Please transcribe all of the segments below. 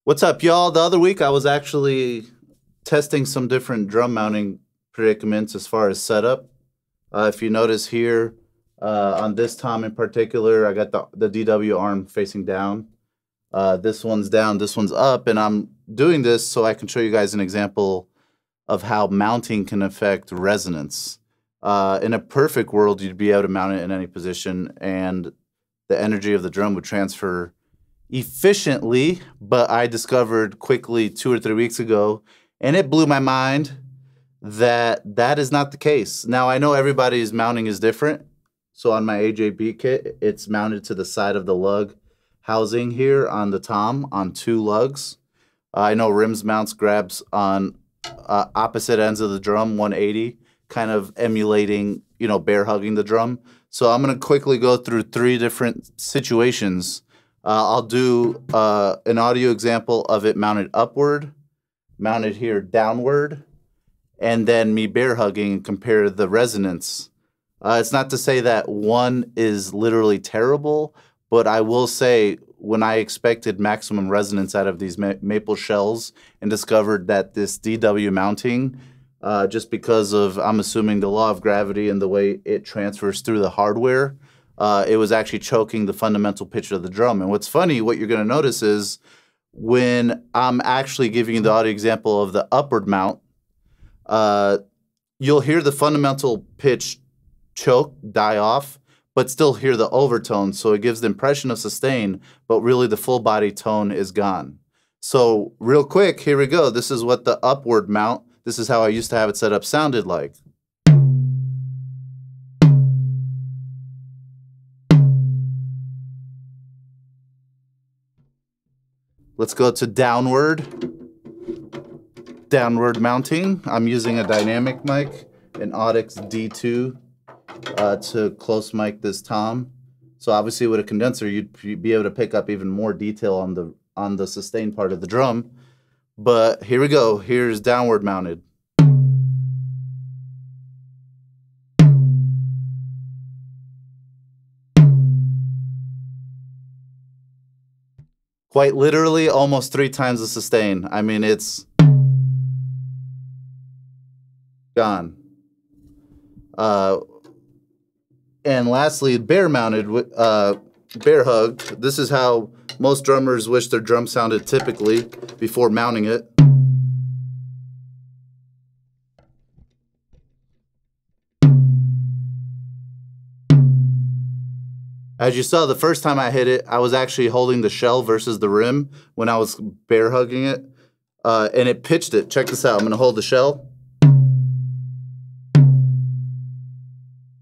What's up, y'all? The other week I was actually testing some different drum mounting predicaments as far as setup. If you notice here, on this tom in particular, I got the DW arm facing down. This one's down, this one's up, and I'm doing this so I can show you guys an example of how mounting can affect resonance. In a perfect world, you'd be able to mount it in any position, and the energy of the drum would transfer efficiently, but I discovered quickly 2 or 3 weeks ago, and it blew my mind, that that is not the case. Now, I know everybody's mounting is different. So on my AJB kit, it's mounted to the side of the lug housing here on the tom on 2 lugs. I know Rims mounts grabs on opposite ends of the drum, 180, kind of emulating, bear hugging the drum. So I'm going to quickly go through 3 different situations. I'll do an audio example of it mounted upward, mounted here downward, and then me bear hugging and compare the resonance. It's not to say that one is literally terrible, but I will say when I expected maximum resonance out of these maple shells and discovered that this DW mounting, just because of, I'm assuming, the law of gravity and the way it transfers through the hardware, it was actually choking the fundamental pitch of the drum. And what's funny, what you're going to notice is when I'm actually giving you the audio example of the upward mount, you'll hear the fundamental pitch choke, die off, but still hear the overtone. So it gives the impression of sustain, but really the full body tone is gone. So real quick, here we go. This is what the upward mount, this is how I used to have it set up, sounded like. Let's go to downward mounting. I'm using a dynamic mic, an Audix D2, to close mic this tom. So obviously with a condenser, you'd be able to pick up even more detail on the sustain part of the drum. But here we go. Here's downward mounted. Quite literally almost 3 times the sustain. I mean, it's gone. And lastly, bear mounted, bear hugged. This is how most drummers wish their drum sounded typically before mounting it. As you saw, the first time I hit it, I was actually holding the shell versus the rim when I was bear hugging it, and it pitched it. Check this out. I'm going to hold the shell.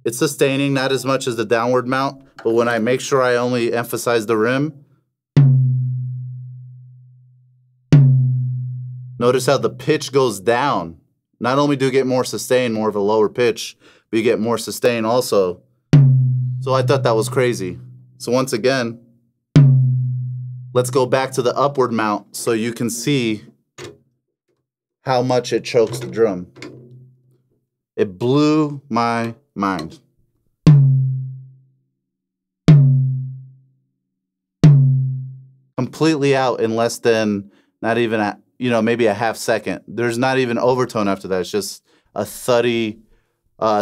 It's sustaining, not as much as the downward mount, but when I make sure I only emphasize the rim, notice how the pitch goes down. Not only do you get more sustain, more of a lower pitch, but you get more sustain also. So I thought that was crazy. So once again, let's go back to the upward mount so you can see how much it chokes the drum. It blew my mind. Completely out in less than, not even, maybe a half second. There's not even overtone after that. It's just a thuddy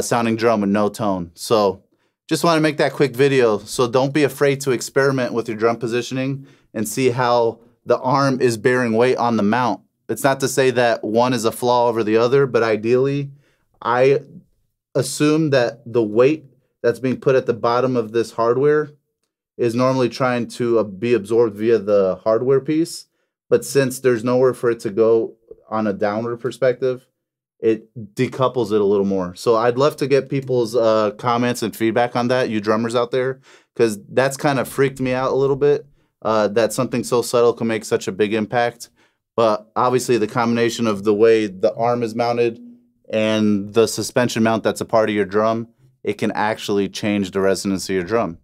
sounding drum with no tone. So just want to make that quick video. So don't be afraid to experiment with your drum positioning and see how the arm is bearing weight on the mount. It's not to say that one is a flaw over the other, but ideally, I assume that the weight that's being put at the bottom of this hardware is normally trying to be absorbed via the hardware piece. But since there's nowhere for it to go on a downward perspective, it decouples it a little more. So I'd love to get people's comments and feedback on that, you drummers out there, because that's kind of freaked me out a little bit, that something so subtle can make such a big impact. But obviously the combination of the way the arm is mounted and the suspension mount that's a part of your drum, it can actually change the resonance of your drum.